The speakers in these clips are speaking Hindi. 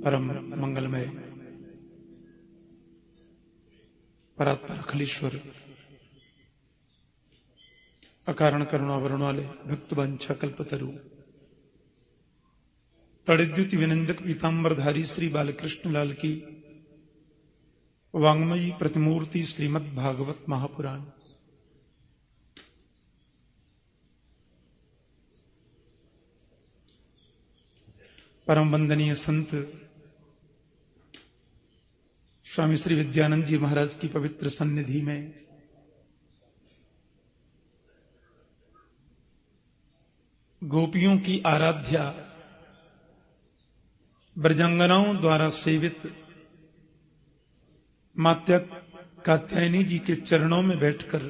परम मंगलमय परात्पर अखिलेश्वर अकारण करुणावरण वाले भक्त वंशा कल्पतरु तड़िद्युति विनंदक पीतांबरधारी श्री बालकृष्ण लाल की वांग्मयी प्रतिमूर्ति श्रीमद् भागवत महापुराण परम वंदनीय संत स्वामी श्री विद्यानंद जी महाराज की पवित्र सन्निधि में गोपियों की आराध्या ब्रजांगनाओं द्वारा सेवित माता कात्यायनी जी के चरणों में बैठकर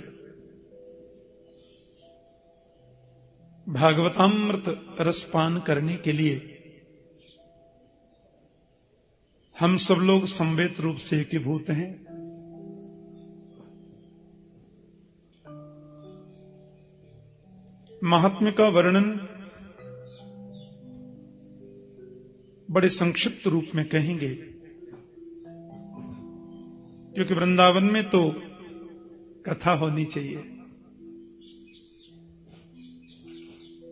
भागवतामृत रसपान करने के लिए हम सब लोग संवेद रूप से एकीभूत हैं। महात्म्य का वर्णन बड़े संक्षिप्त रूप में कहेंगे, क्योंकि वृंदावन में तो कथा होनी चाहिए।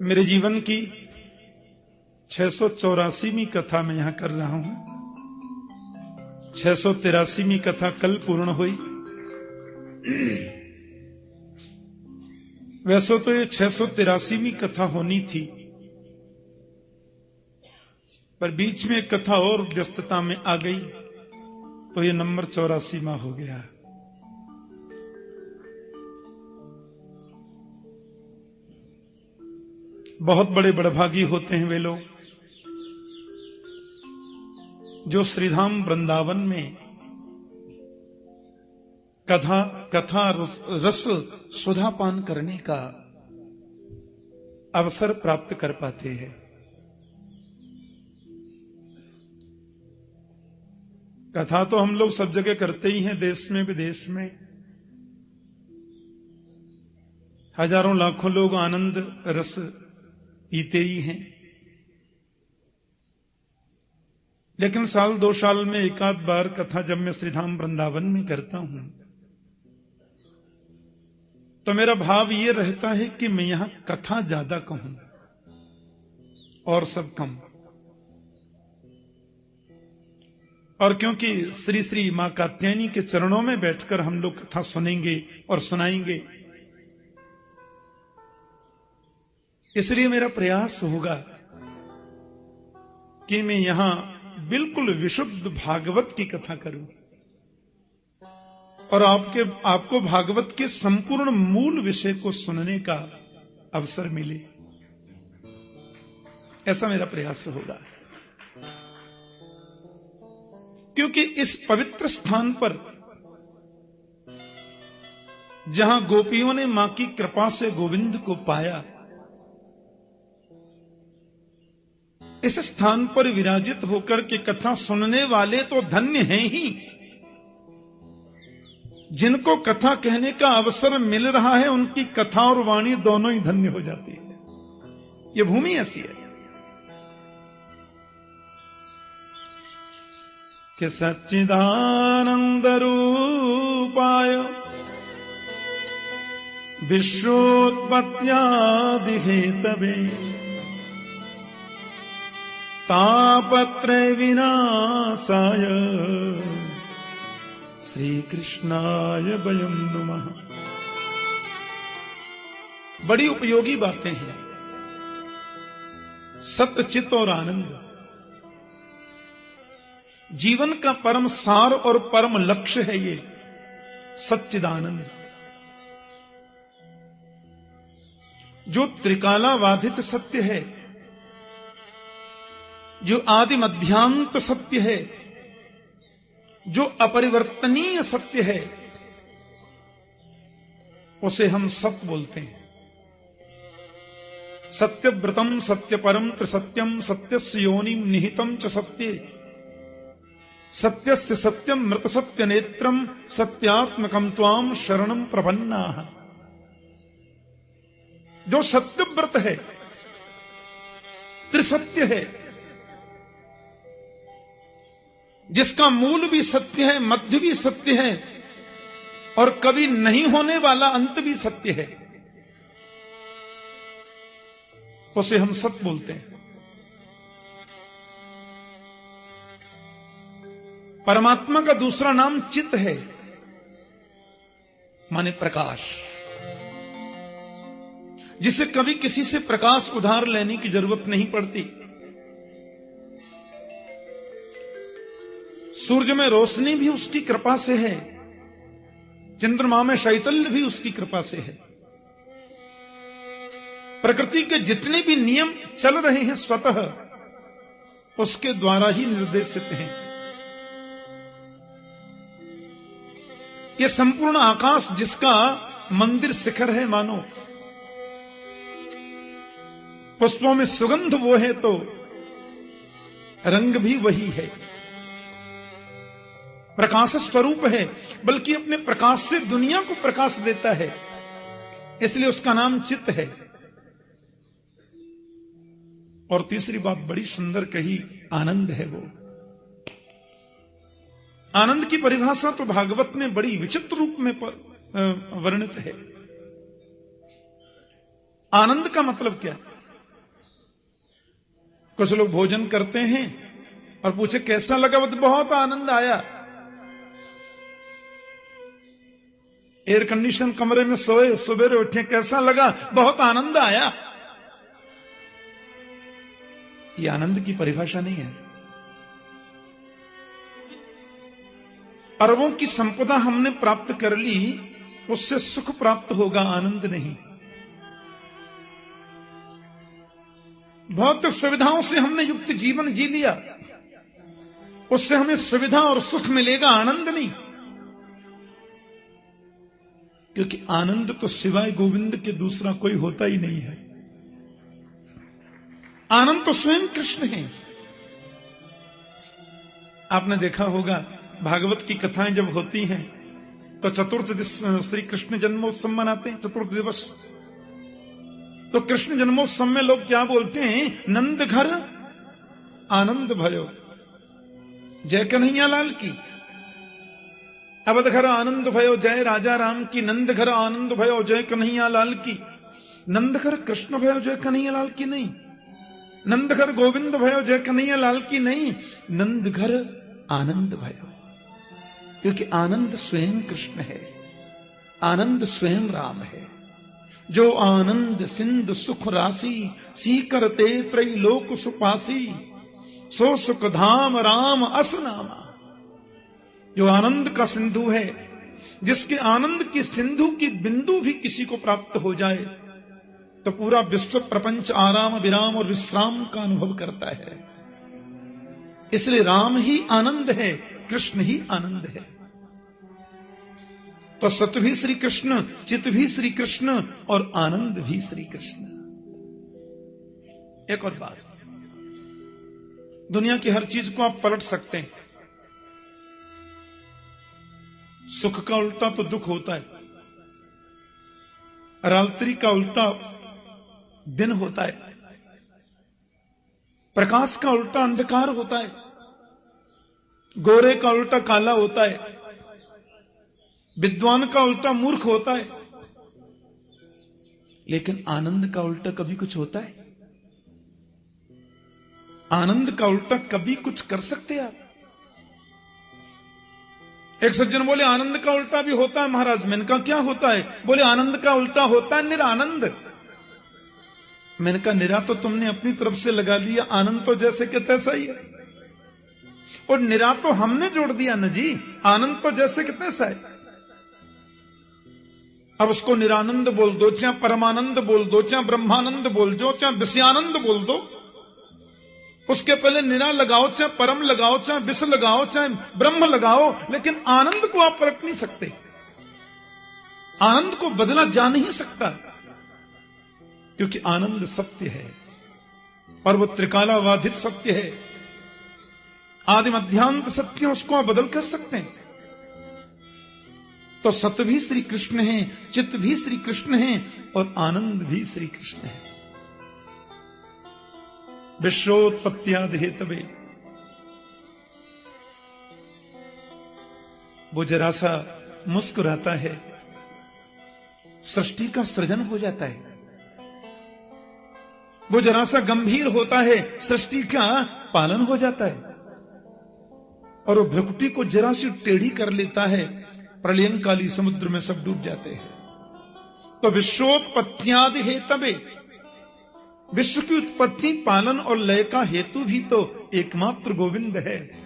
मेरे जीवन की 684वीं कथा मैं यहां कर रहा हूं। 683वीं कथा कल पूर्ण हुई। वैसे तो ये 683वीं कथा होनी थी, पर बीच में कथा और व्यस्तता में आ गई तो ये नंबर 84वां हो गया। बहुत बड़े बड़भागी होते हैं वे लोग जो श्रीधाम वृंदावन में कथा रस सुधापान करने का अवसर प्राप्त कर पाते हैं। कथा तो हम लोग सब जगह करते ही हैं, देश में विदेश में हजारों लाखों लोग आनंद रस पीते ही हैं। लेकिन साल 2 साल में एक आध बार कथा जब मैं श्रीधाम वृंदावन में करता हूं तो मेरा भाव ये रहता है कि मैं यहां कथा ज्यादा कहूं और सब कम। और क्योंकि श्री श्री मां कात्यायनी के चरणों में बैठकर हम लोग कथा सुनेंगे और सुनाएंगे, इसलिए मेरा प्रयास होगा कि मैं यहां बिल्कुल विशुद्ध भागवत की कथा करूं और आपको भागवत के संपूर्ण मूल विषय को सुनने का अवसर मिले, ऐसा मेरा प्रयास होगा। क्योंकि इस पवित्र स्थान पर जहां गोपियों ने मां की कृपा से गोविंद को पाया, इस स्थान पर विराजित होकर के कथा सुनने वाले तो धन्य हैं ही, जिनको कथा कहने का अवसर मिल रहा है उनकी कथा और वाणी दोनों ही धन्य हो जाती है। ये भूमि ऐसी है कि सच्चिदानंद रूपाय विश्वोत्पत्त्यादि हेतवे तापत्रय विनाशाय श्री कृष्णाय वयं नमः। बड़ी उपयोगी बातें हैं। सत्य, चित और आनंद जीवन का परम सार और परम लक्ष्य है। ये सच्चिदानंद जो त्रिकालाबाधित सत्य है, जो आदि मध्यांत सत्य है, जो अपरिवर्तनीय सत्य है, उसे हम सत्य बोलते हैं। सत्यव्रतम सत्य परम त्रिसत्यम सत्यस्य योनिम निहितम च सत्ये सत्यस्य सत्यम मृत सत्य नेत्रम सत्यात्मकम त्वाम शरणम प्रपन्नाः। जो सत्यव्रत है, त्रिसत्य है, जिसका मूल भी सत्य है, मध्य भी सत्य है और कभी नहीं होने वाला अंत भी सत्य है, उसे हम सत्य बोलते हैं। परमात्मा का दूसरा नाम चित है, माने प्रकाश, जिसे कभी किसी से प्रकाश उधार लेने की जरूरत नहीं पड़ती। सूर्य में रोशनी भी उसकी कृपा से है, चंद्रमा में शैतल्य भी उसकी कृपा से है। प्रकृति के जितने भी नियम चल रहे हैं स्वतः उसके द्वारा ही निर्देशित हैं। यह संपूर्ण आकाश जिसका मंदिर शिखर है, मानो पुष्पों में सुगंध वो है तो रंग भी वही है, प्रकाश स्वरूप है, बल्कि अपने प्रकाश से दुनिया को प्रकाश देता है, इसलिए उसका नाम चित्त है। और तीसरी बात बड़ी सुंदर कही, आनंद है वो। आनंद की परिभाषा तो भागवत में बड़ी विचित्र रूप में वर्णित है। आनंद का मतलब क्या? कुछ लोग भोजन करते हैं और पूछे कैसा लगा, वो तो बहुत आनंद आया। एयर कंडीशन कमरे में सोए, सवेरे उठे, कैसा लगा, बहुत आनंद आया। यह आनंद की परिभाषा नहीं है। अरबों की संपदा हमने प्राप्त कर ली, उससे सुख प्राप्त होगा, आनंद नहीं। भौतिक सुविधाओं से हमने युक्त जीवन जी लिया, उससे हमें सुविधा और सुख मिलेगा, आनंद नहीं। क्योंकि आनंद तो सिवाय गोविंद के दूसरा कोई होता ही नहीं है। आनंद तो स्वयं कृष्ण है। आपने देखा होगा भागवत की कथाएं जब होती हैं तो चतुर्थ श्री कृष्ण जन्मोत्सव मनाते हैं, चतुर्थ दिवस। तो कृष्ण जन्मोत्सव में लोग क्या बोलते हैं? नंद घर आनंद भयो, जय कन्हैया लाल की। अवध घर आनंद भयो, जय राजा राम की। नंद घर आनंद भयो, जय कन्हैया लाल की। नंद घर कृष्ण भयो, जय कन्हैया लाल की नहीं। नंद घर गोविंद भयो, जय कन्हैया लाल की नहीं। नंद घर आनंद भयो, क्योंकि आनंद स्वयं कृष्ण है, आनंद स्वयं राम है। जो आनंद सिंधु सुख राशि, सी करते त्रैलोक सुपासी, सो सुख धाम राम अस नामा। जो आनंद का सिंधु है, जिसके आनंद की सिंधु की बिंदु भी किसी को प्राप्त हो जाए तो पूरा विश्व प्रपंच आराम विराम और विश्राम का अनुभव करता है। इसलिए राम ही आनंद है, कृष्ण ही आनंद है। तो सत्य भी श्री कृष्ण, चित्त भी श्री कृष्ण और आनंद भी श्री कृष्ण। एक और बात, दुनिया की हर चीज को आप पलट सकते हैं। सुख का उल्टा तो दुख होता है, रात्रि का उल्टा दिन होता है, प्रकाश का उल्टा अंधकार होता है, गोरे का उल्टा काला होता है, विद्वान का उल्टा मूर्ख होता है। लेकिन आनंद का उल्टा कभी कुछ होता है? आनंद का उल्टा कभी कुछ कर सकते आप? एक सज्जन बोले आनंद का उल्टा भी होता है महाराज। मैंने कहा क्या होता है? बोले आनंद का उल्टा होता है निरानंद। मैंने कहा निरा तो तुमने अपनी तरफ से लगा लिया, आनंद तो जैसे कि तैसा ही है। और निरा तो हमने जोड़ दिया ना जी, आनंद तो जैसे कि तैसा है। अब उसको निरानंद बोल दो, चाहे परमानंद बोल दो, चाहे ब्रह्मानंद बोल दो, चाहे विषयानंद बोल दो, उसके पहले निरा लगाओ, चाहे परम लगाओ, चाहे विष लगाओ, चाहे ब्रह्म लगाओ, लेकिन आनंद को आप पलट नहीं सकते। आनंद को बदला जा नहीं सकता, क्योंकि आनंद सत्य है और वो त्रिकालाबाधित सत्य है, आदि मध्यांत सत्य, उसको आप बदल कर सकते हैं। तो सत्य भी श्री कृष्ण है, चित्त भी श्री कृष्ण है और आनंद भी श्री कृष्ण है। विश्वोत्पत्त्यादि हेतवे वो जरा सा मुस्कुराता है, सृष्टि का सृजन हो जाता है। वो जरा सा गंभीर होता है, सृष्टि का पालन हो जाता है। और वो भ्रुकुटी को जरा सी टेढ़ी कर लेता है, प्रलयंकाली समुद्र में सब डूब जाते हैं। तो विश्वोत्पत्त्यादि हेतवे, विश्व की उत्पत्ति, पालन और लय का हेतु भी तो एकमात्र गोविंद है।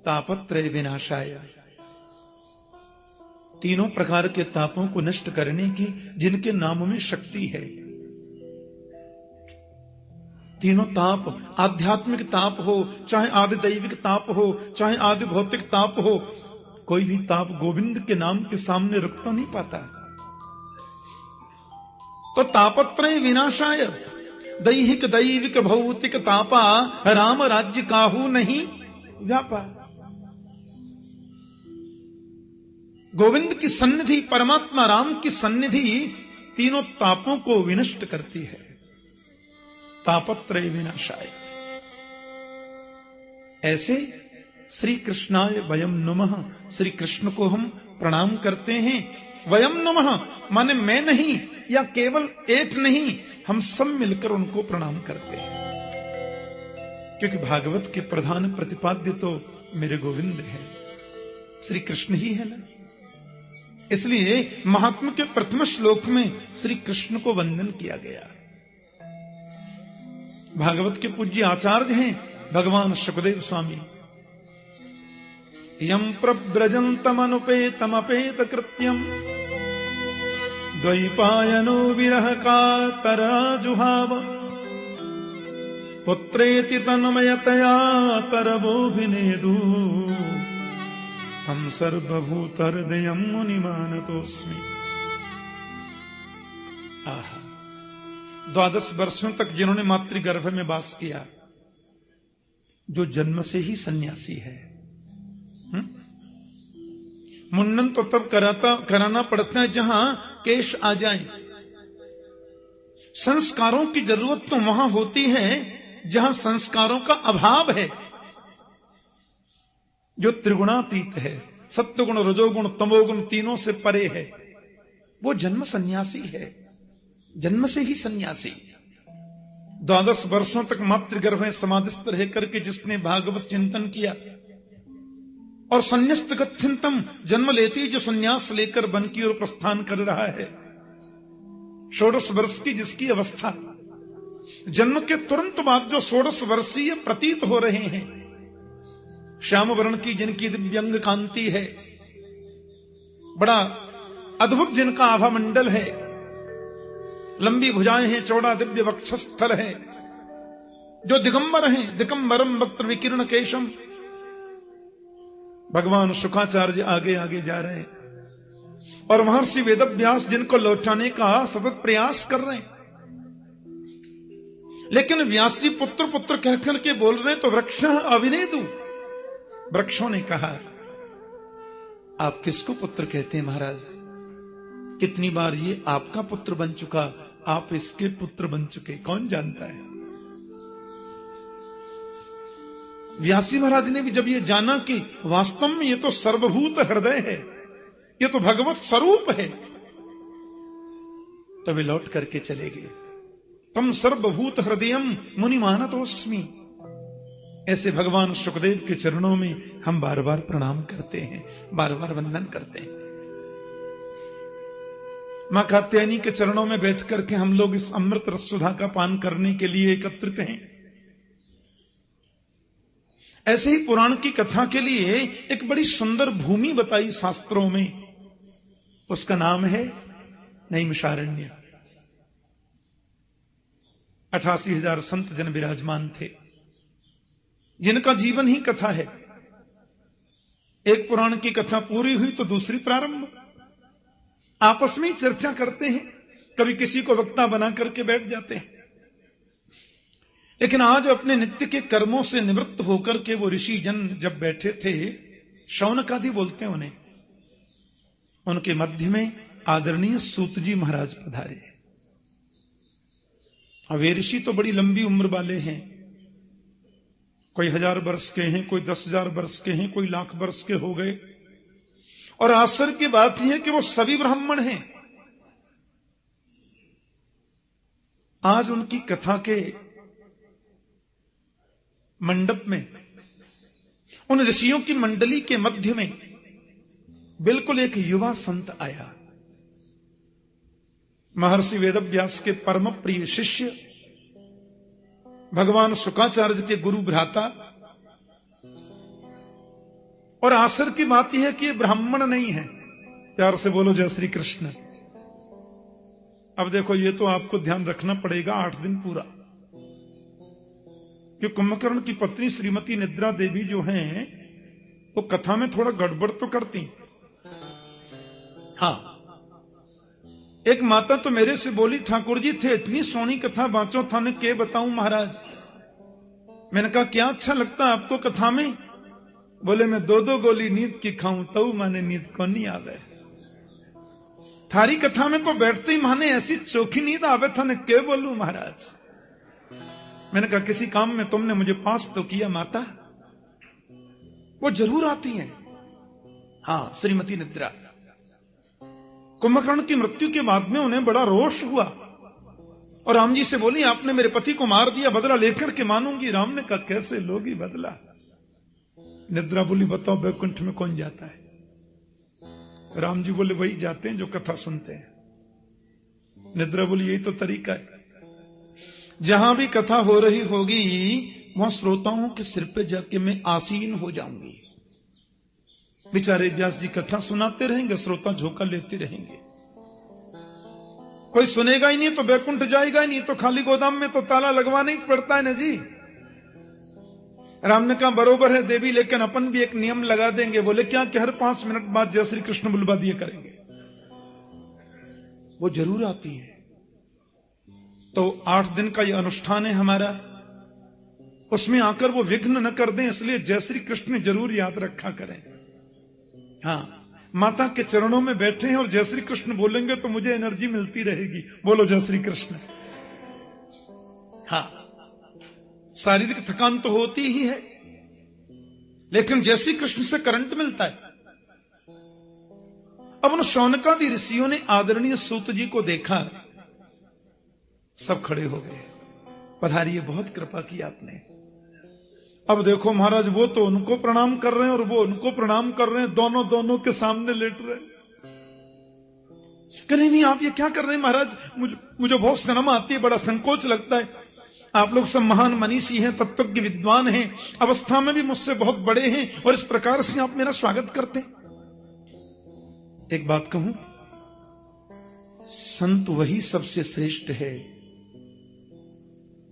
तापत्रय विनाशाय, तीनों प्रकार के तापों को नष्ट करने की जिनके नाम में शक्ति है। तीनों ताप, आध्यात्मिक ताप हो, चाहे आदि दैविक ताप हो, चाहे आदि भौतिक ताप हो, कोई भी ताप गोविंद के नाम के सामने रुक तो नहीं पाता। तो तापत्रय विनाशाय, दैहिक दैविक भौतिक तापा, राम राज्य काहू नहीं व्यापा। गोविंद की सन्निधि, परमात्मा राम की सन्निधि तीनों तापों को विनष्ट करती है। तापत्रय विनाशाय। ऐसे श्री कृष्णाय वयम नुमः, श्री कृष्ण को हम प्रणाम करते हैं। वयम नुमः माने मैं नहीं या केवल एक नहीं, हम सब मिलकर उनको प्रणाम करते हैं। क्योंकि भागवत के प्रधान प्रतिपाद्य तो मेरे गोविंद हैं, श्री कृष्ण ही है ना। इसलिए महात्मा के प्रथम श्लोक में श्री कृष्ण को वंदन किया गया। भागवत के पूज्य आचार्य हैं भगवान सुखदेव स्वामी। यम प्रव्रजन्तमनुपेतमपेत कृत्यम, द्वैपायनो विरह कातर जुहाव, पुत्रेति तन्मयतया तरवोऽभिनेदु, तम सर्वभूतहृदयं मुनिमानतोऽस्मि। आहा, 12 वर्षों तक जिन्होंने मातृगर्भ में वास किया, जो जन्म से ही सन्यासी है। मुंडन तो तब कराना पड़ता है जहां केश आ जाए। संस्कारों की जरूरत तो वहां होती है जहां संस्कारों का अभाव है। जो त्रिगुणातीत है, सत्वगुण, रजोगुण, तमोगुण तीनों से परे है, वो जन्म सन्यासी है, जन्म से ही सन्यासी। 12 वर्षों तक मातृगर्भ में समाधिस्थ रह करके जिसने भागवत चिंतन किया और संन्यस्त गच्छन्तम, जन्म लेती जो संन्यास लेकर वन की ओर प्रस्थान कर रहा है, 16 वर्ष की जिसकी अवस्था, जन्म के तुरंत बाद जो 16 वर्षीय प्रतीत हो रहे हैं, श्याम वर्ण की जिनकी दिव्यंग कांति है, बड़ा अद्भुत जिनका आभा मंडल है, लंबी भुजाएं हैं, चौड़ा दिव्य वक्षस्थल है, जो दिगंबर हैं, दिगंबरम वक्त्र विकीर्ण केशम। भगवान शुकाचार्य आगे आगे जा रहे हैं और महर्षि वेदव्यास जिनको लौटाने का सतत प्रयास कर रहे हैं। लेकिन व्यास जी पुत्र पुत्र कहकर के बोल रहे तो वृक्ष अविनेदु, वृक्षों ने कहा आप किसको पुत्र कहते हैं महाराज? कितनी बार ये आपका पुत्र बन चुका, आप इसके पुत्र बन चुके, कौन जानता है। व्यासी महाराज ने भी जब ये जाना कि वास्तव में ये तो सर्वभूत हृदय है, ये तो भगवत स्वरूप है, तो वे लौट करके चले गए। तम सर्वभूत हृदयम मुनि मानतोस्मि। ऐसे भगवान सुखदेव के चरणों में हम बार बार प्रणाम करते हैं, बार बार वंदन करते हैं। मां कात्यायनी के चरणों में बैठ करके हम लोग इस अमृत रससुधा का पान करने के लिए एकत्रित हैं। ऐसे ही पुराण की कथा के लिए एक बड़ी सुंदर भूमि बताई शास्त्रों में, उसका नाम है नैमिषारण्य। 88,000 संत जन विराजमान थे, जिनका जीवन ही कथा है। एक पुराण की कथा पूरी हुई तो दूसरी प्रारंभ। आपस में ही चर्चा करते हैं, कभी किसी को वक्ता बना करके बैठ जाते हैं। लेकिन आज अपने नित्य के कर्मों से निवृत्त होकर के वो ऋषि जन जब बैठे थे, शौनकादि बोलते हैं उन्हें, उनके मध्य में आदरणीय सूत जी महाराज पधारे। वे ऋषि तो बड़ी लंबी उम्र वाले हैं, कोई 1000 वर्ष के हैं, कोई 10,000 वर्ष के हैं, कोई लाख वर्ष के हो गए। और आश्चर्य की बात यह है कि वो सभी ब्राह्मण हैं। आज उनकी कथा के मंडप में, उन ऋषियों की मंडली के मध्य में बिल्कुल एक युवा संत आया, महर्षि वेदव्यास के परम प्रिय शिष्य, भगवान शुक्राचार्य के गुरु भ्राता। और आश्चर्य की बात यह है कि ये ब्राह्मण नहीं है। प्यार से बोलो जय श्री कृष्ण। अब देखो, ये तो आपको ध्यान रखना पड़ेगा 8 दिन पूरा, कि कुंभकर्ण की पत्नी श्रीमती निद्रा देवी जो हैं, वो कथा में थोड़ा गड़बड़ तो करती। हाँ, एक माता तो मेरे से बोली, ठाकुर जी थे इतनी सोनी कथा बाँचो थाने के बताऊं महाराज। मैंने कहा क्या अच्छा लगता है आपको कथा में? बोले मैं 2-2 गोली नींद की खाऊं तो माने नींद को नहीं आवे। थारी कथा में तो बैठते ही माने ऐसी चोखी नींद आवे थाने के बोलूं महाराज। मैंने कहा किसी काम में तुमने मुझे पास तो किया माता। वो जरूर आती हैं। हाँ, श्रीमती निद्रा। कुंभकर्ण की मृत्यु के बाद में उन्हें बड़ा रोष हुआ और राम जी से बोली, आपने मेरे पति को मार दिया, बदला लेकर के मानूंगी। राम ने कहा कैसे लोगी बदला? निद्रा बोली, बताओ बैकुंठ में कौन जाता है? राम जी बोले, वही जाते हैं जो कथा सुनते हैं। निद्रा बोली, यही तो तरीका है। जहां भी कथा हो रही होगी वहां श्रोताओं के सिर पे जाके मैं आसीन हो जाऊंगी। बेचारे व्यास जी कथा सुनाते रहेंगे, श्रोता झोंका लेते रहेंगे। कोई सुनेगा ही नहीं तो बैकुंठ जाएगा ही नहीं, तो खाली गोदाम में तो ताला लगवाना ही पड़ता है ना जी। राम ने कहा बरोबर है देवी, लेकिन अपन भी एक नियम लगा देंगे। बोले क्या? कि हर 5 मिनट बाद जय श्री कृष्ण बुलवा दिए करेंगे। वो जरूर आती है। तो 8 दिन का ये अनुष्ठान है हमारा, उसमें आकर वो विघ्न न कर दें, इसलिए जय श्री कृष्ण जरूर याद रखा करें। हाँ, माता के चरणों में बैठे हैं और जय श्री कृष्ण बोलेंगे तो मुझे एनर्जी मिलती रहेगी। बोलो जय श्री कृष्ण। हाँ, शारीरिक थकान तो होती ही है, लेकिन जय श्री कृष्ण से करंट मिलता है। अब उन शौनकादि ऋषियों ने आदरणीय सूत जी को देखा, सब खड़े हो गए। पधारिए, बहुत कृपा की आपने। अब देखो महाराज, वो तो उनको प्रणाम कर रहे हैं और वो उनको प्रणाम कर रहे हैं, दोनों के सामने लेट रहे हैं। नहीं, आप ये क्या कर रहे हैं महाराज? मुझे बहुत शर्म आती है, बड़ा संकोच लगता है। आप लोग सब महान मनीषी हैं, तत्वज्ञ विद्वान हैं, अवस्था में भी मुझसे बहुत बड़े हैं, और इस प्रकार से आप मेरा स्वागत करते हैं। एक बात कहूं, संत वही सबसे श्रेष्ठ है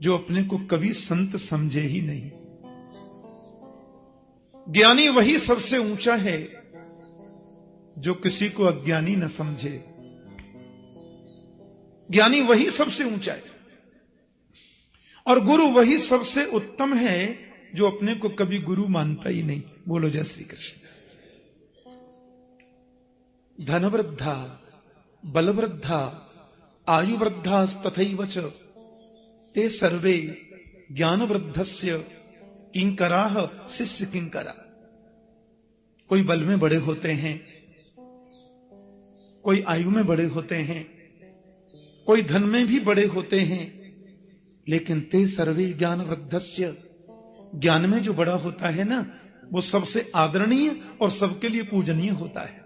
जो अपने को कभी संत समझे ही नहीं। ज्ञानी वही सबसे ऊंचा है जो किसी को अज्ञानी न समझे। ज्ञानी वही सबसे ऊंचा है, और गुरु वही सबसे उत्तम है जो अपने को कभी गुरु मानता ही नहीं। बोलो जय श्री कृष्ण। धन वृद्धा, बल वृद्धा, आयु वृद्धा तथैव च ते सर्वे ज्ञान वृद्धस्य किंकराः शिष्य किंकरा। कोई बल में बड़े होते हैं, कोई आयु में बड़े होते हैं, कोई धन में भी बड़े होते हैं, लेकिन ते सर्वे ज्ञान वृद्धस्य, ज्ञान में जो बड़ा होता है ना, वो सबसे आदरणीय और सबके लिए पूजनीय होता है।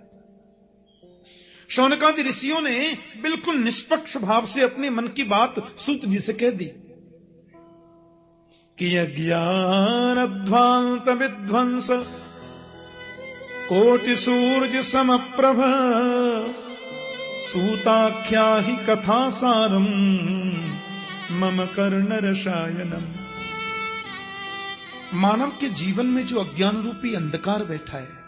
शौनकादि ऋषियों ने बिल्कुल निष्पक्ष भाव से अपने मन की बात सूत जी से कह दी कि अज्ञान अध्वांत विध्वंस कोटि सूर्य समप्रभ सूताख्या ही कथा सारम मम कर्ण रसायनम। मानव के जीवन में जो अज्ञान रूपी अंधकार बैठा है,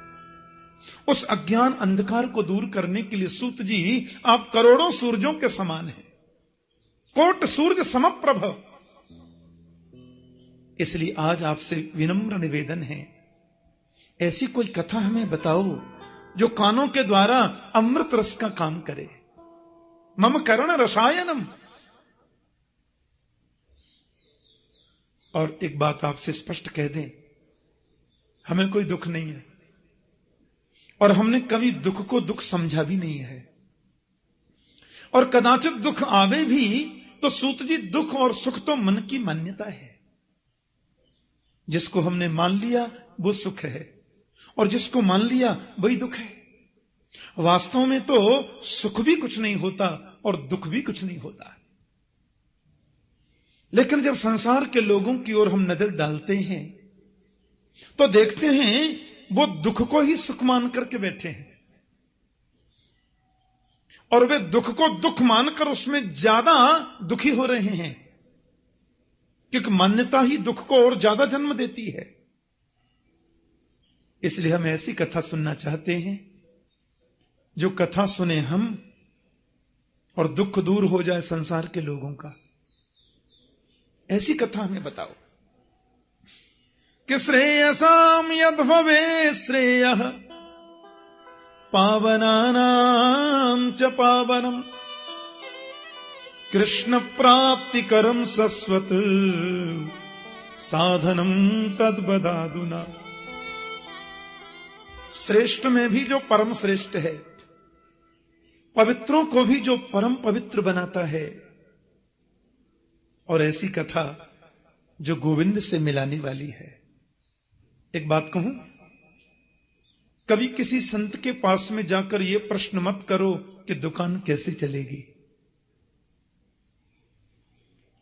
उस अज्ञान अंधकार को दूर करने के लिए सूत जी आप करोड़ों सूरजों के समान हैं, कोट सूर्य समप्रभ। इसलिए आज आपसे विनम्र निवेदन है, ऐसी कोई कथा हमें बताओ जो कानों के द्वारा अमृत रस का काम करे। मम कर्ण रसायनम। और एक बात आपसे स्पष्ट कह दें, हमें कोई दुख नहीं है और हमने कभी दुख को दुख समझा भी नहीं है। और कदाचित दुख आवे भी तो सूत जी, दुख और सुख तो मन की मान्यता है। जिसको हमने मान लिया वो सुख है और जिसको मान लिया वही दुख है। वास्तव में तो सुख भी कुछ नहीं होता और दुख भी कुछ नहीं होता। लेकिन जब संसार के लोगों की ओर हम नजर डालते हैं तो देखते हैं वो दुख को ही सुख मान करके बैठे हैं और वे दुख को दुख मानकर उसमें ज्यादा दुखी हो रहे हैं, क्योंकि मान्यता ही दुख को और ज्यादा जन्म देती है। इसलिए हम ऐसी कथा सुनना चाहते हैं जो कथा सुने हम और दुख दूर हो जाए संसार के लोगों का। ऐसी कथा हमें बताओ कि श्रेयसाम यद भवे श्रेयः पावनानां च पावनम् कृष्ण प्राप्तिकरं सस्वत साधनम तद्बदादुना। श्रेष्ठ में भी जो परम श्रेष्ठ है, पवित्रों को भी जो परम पवित्र बनाता है, और ऐसी कथा जो गोविंद से मिलाने वाली है। एक बात कहूं, कभी किसी संत के पास में जाकर यह प्रश्न मत करो कि दुकान कैसे चलेगी।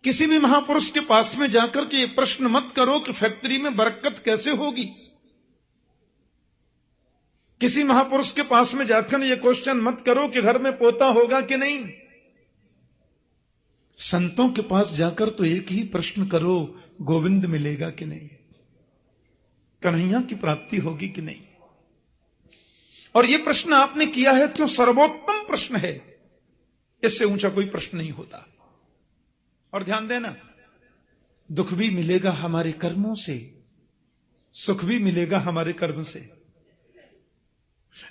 किसी भी महापुरुष के पास में जाकर के यह प्रश्न मत करो कि फैक्ट्री में बरकत कैसे होगी। किसी महापुरुष के पास में जाकर यह क्वेश्चन मत करो कि घर में पोता होगा कि नहीं। संतों के पास जाकर तो एक ही प्रश्न करो, गोविंद मिलेगा कि नहीं, कन्हैया की प्राप्ति होगी कि नहीं। और यह प्रश्न आपने किया है तो सर्वोत्तम प्रश्न है, इससे ऊंचा कोई प्रश्न नहीं होता। और ध्यान देना, दुख भी मिलेगा हमारे कर्मों से, सुख भी मिलेगा हमारे कर्म से,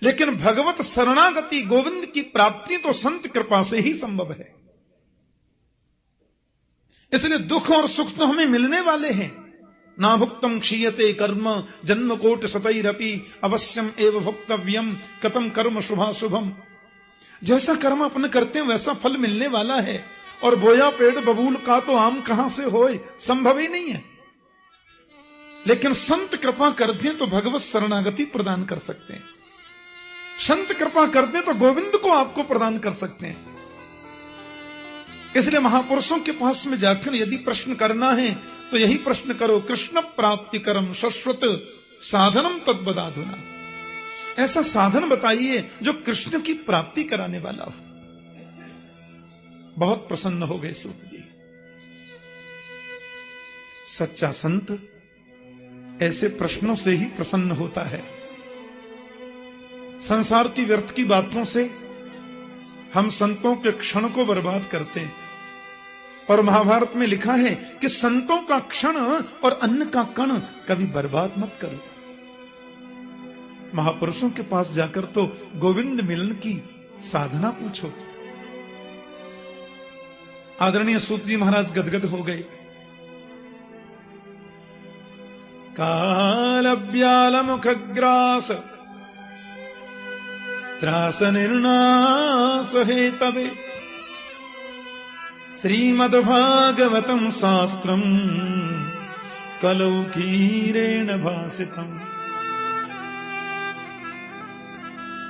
लेकिन भगवत शरणागति, गोविंद की प्राप्ति तो संत कृपा से ही संभव है। इसलिए दुख और सुख तो हमें मिलने वाले हैं। ना भुक्तम क्षीयते कर्म जन्म कोटि शतैरपि अवश्यम एव भोक्तव्यम कतम कर्म शुभाशुभम। जैसा कर्म अपने करते हैं वैसा फल मिलने वाला है, और बोया पेड़ बबूल का तो आम कहां से होए, संभव ही नहीं है। लेकिन संत कृपा कर दें तो भगवत शरणागति प्रदान कर सकते हैं। संत कृपा कर दें तो गोविंद को आपको प्रदान कर सकते हैं। इसलिए महापुरुषों के पास में जाकर यदि प्रश्न करना है तो यही प्रश्न करो, कृष्ण प्राप्ति करम शाश्वत साधनम तद्बदाधुना। ऐसा साधन बताइए जो कृष्ण की प्राप्ति कराने वाला हो। बहुत प्रसन्न हो गए सूत जी। सच्चा संत ऐसे प्रश्नों से ही प्रसन्न होता है। संसार की व्यर्थ की बातों से हम संतों के क्षण को बर्बाद करते हैं। और महाभारत में लिखा है कि संतों का क्षण और अन्न का कण कभी बर्बाद मत करो। महापुरुषों के पास जाकर तो गोविंद मिलन की साधना पूछो। आदरणीय सूत जी महाराज गदगद हो गए। कालव्याल मुखग्रास त्रास निर्नास हेतवे श्रीमद्भागवतम शास्त्रम कलौ क्षीरेण भासितम।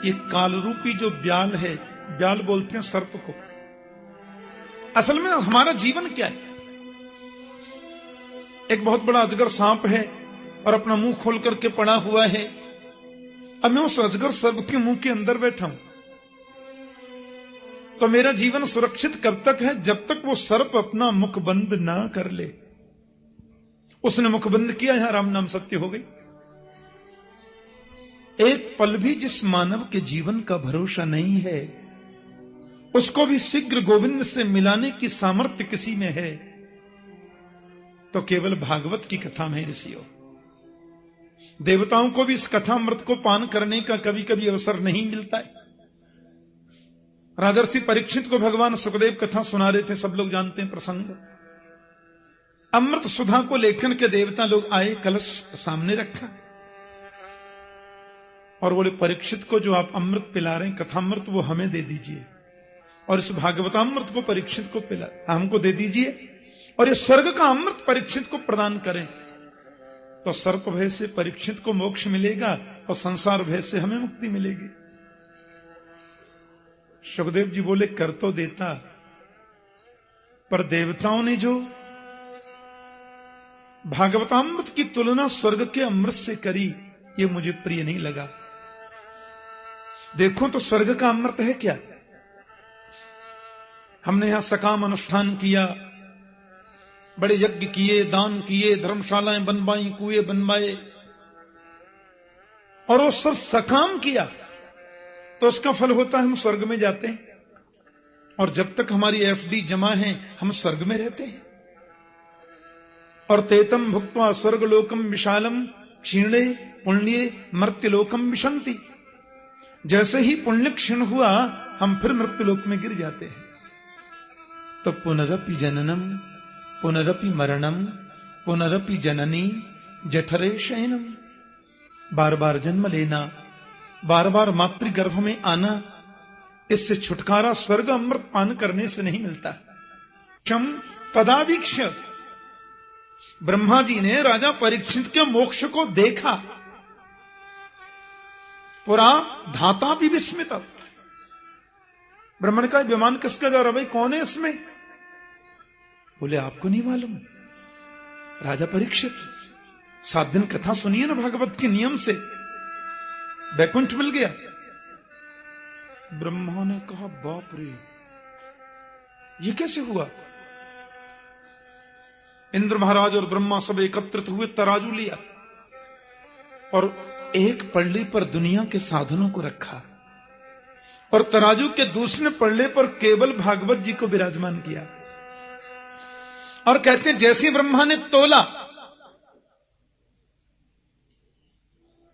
ये काल रूपी जो ब्याल है, ब्याल बोलते हैं सर्प को। असल में हमारा जीवन क्या है? एक बहुत बड़ा अजगर सांप है और अपना मुंह खोल करके पड़ा हुआ है। अब मैं उस अजगर सर्प के मुंह के अंदर बैठा हूं, तो मेरा जीवन सुरक्षित कब तक है? जब तक वो सर्प अपना मुख बंद ना कर ले। उसने मुख बंद किया, यहां राम नाम सत्य हो गई। एक पल भी जिस मानव के जीवन का भरोसा नहीं है, उसको भी शीघ्र गोविंद से मिलाने की सामर्थ्य किसी में है तो केवल भागवत की कथा में ऋषियों। देवताओं को भी इस कथामृत को पान करने का कभी कभी अवसर नहीं मिलता है। राजर्षि परीक्षित को भगवान सुखदेव कथा सुना रहे थे, सब लोग जानते हैं प्रसंग। अमृत सुधा को लेखन के देवता लोग आए, कलश सामने रखा और बोले परीक्षित को जो आप अमृत पिला रहे हैं कथामृत वो हमें दे दीजिए, और इस भागवतामृत को परीक्षित को हमको दे दीजिए, और ये स्वर्ग का अमृत परीक्षित को प्रदान करें, तो सर्प भय से परीक्षित को मोक्ष मिलेगा और संसार भय से हमें मुक्ति मिलेगी। सुखदेव जी बोले कर तो देता, पर देवताओं ने जो भागवतामृत की तुलना स्वर्ग के अमृत से करी, ये मुझे प्रिय नहीं लगा। देखो तो स्वर्ग का अमृत है क्या? हमने यहां सकाम अनुष्ठान किया, बड़े यज्ञ किए, दान किए, धर्मशालाएं बनवाई, कुएं बनवाए, और वो सब सकाम किया तो उसका फल होता है हम स्वर्ग में जाते हैं, और जब तक हमारी एफडी जमा है हम स्वर्ग में रहते हैं। और तेतम भुक्त्वा स्वर्गलोकम विशालम क्षीणे पुण्ये मर्त्यलोकम विशंति। जैसे ही पुण्य क्षीण हुआ हम फिर मृत्युलोक में गिर जाते हैं। तो पुनरपि जननम पुनरपि मरणम पुनरपि जननी जठरे शयनम। बार बार जन्म लेना, बार बार मातृगर्भ में आना, इससे छुटकारा स्वर्ग अमृत पान करने से नहीं मिलता। क्षम तदावीक्ष, ब्रह्मा जी ने राजा परीक्षित के मोक्ष को देखा, पुरा धाता भी विस्मित। ब्रह्मा ने कहा विमान किसका जा रहा भाई, कौन है इसमें? बोले आपको नहीं मालूम? राजा परीक्षित 7 दिन कथा सुनिए ना भागवत के नियम से, वैकुंठ मिल गया। ब्रह्मा ने कहा बाप रे, ये कैसे हुआ? इंद्र महाराज और ब्रह्मा सब एकत्रित हुए, तराजू लिया और एक पल्ले पर दुनिया के साधनों को रखा और तराजू के दूसरे पल्ले पर केवल भागवत जी को विराजमान किया। और कहते हैं जैसे ब्रह्मा ने तोला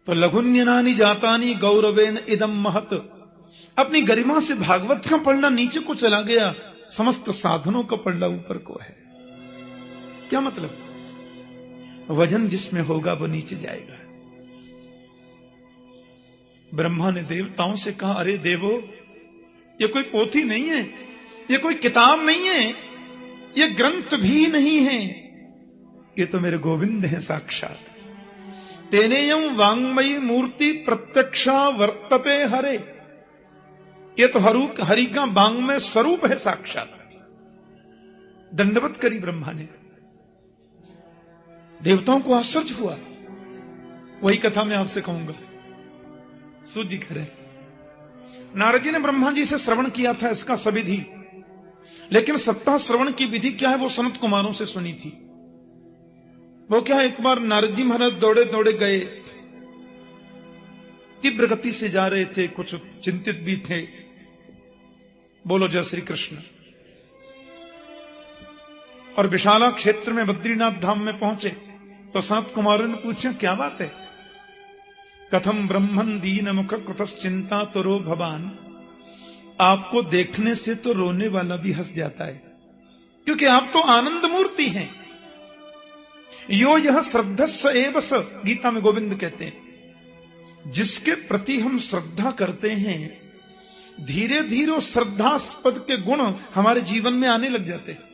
तो लघुन्यनानि जातानि गौरवेन इदम महत। अपनी गरिमा से भागवत का पल्ला नीचे को चला गया, समस्त साधनों का पल्ला ऊपर को है। क्या मतलब? वजन जिसमें होगा वो नीचे जाएगा। ब्रह्मा ने देवताओं से कहा अरे देवो, ये कोई पोथी नहीं है, ये कोई किताब नहीं है, ये ग्रंथ भी नहीं है, ये तो मेरे गोविंद हैं साक्षात। तेनेयम वांग्मयी मूर्ति प्रत्यक्षा वर्तते हरे। ये तो हरि का वांग्मय स्वरूप है साक्षात। दंडवत करी ब्रह्मा ने। देवताओं को आश्चर्य हुआ। वही कथा मैं आपसे कहूंगा, सूजी करें। नारद जी ने ब्रह्मा जी से श्रवण किया था इसका सविधि, लेकिन सप्ताह श्रवण की विधि क्या है वो सनत कुमारों से सुनी थी। वो क्या है, एक बार नारद जी महाराज दौड़े दौड़े गए, तीव्र गति से जा रहे थे, कुछ चिंतित भी थे। बोलो जय श्री कृष्ण। और विशाला क्षेत्र में बद्रीनाथ धाम में पहुंचे तो सनत कुमारों ने पूछा क्या बात है? कथम ब्रह्मन दीन मुख कुतश्चिंता तो रो भवान। आपको देखने से तो रोने वाला भी हंस जाता है, क्योंकि आप तो आनंद मूर्ति हैं। यो यह श्रद्धस्स एव स, गीता में गोविंद कहते हैं जिसके प्रति हम श्रद्धा करते हैं, धीरे धीरे श्रद्धास्पद के गुण हमारे जीवन में आने लग जाते हैं।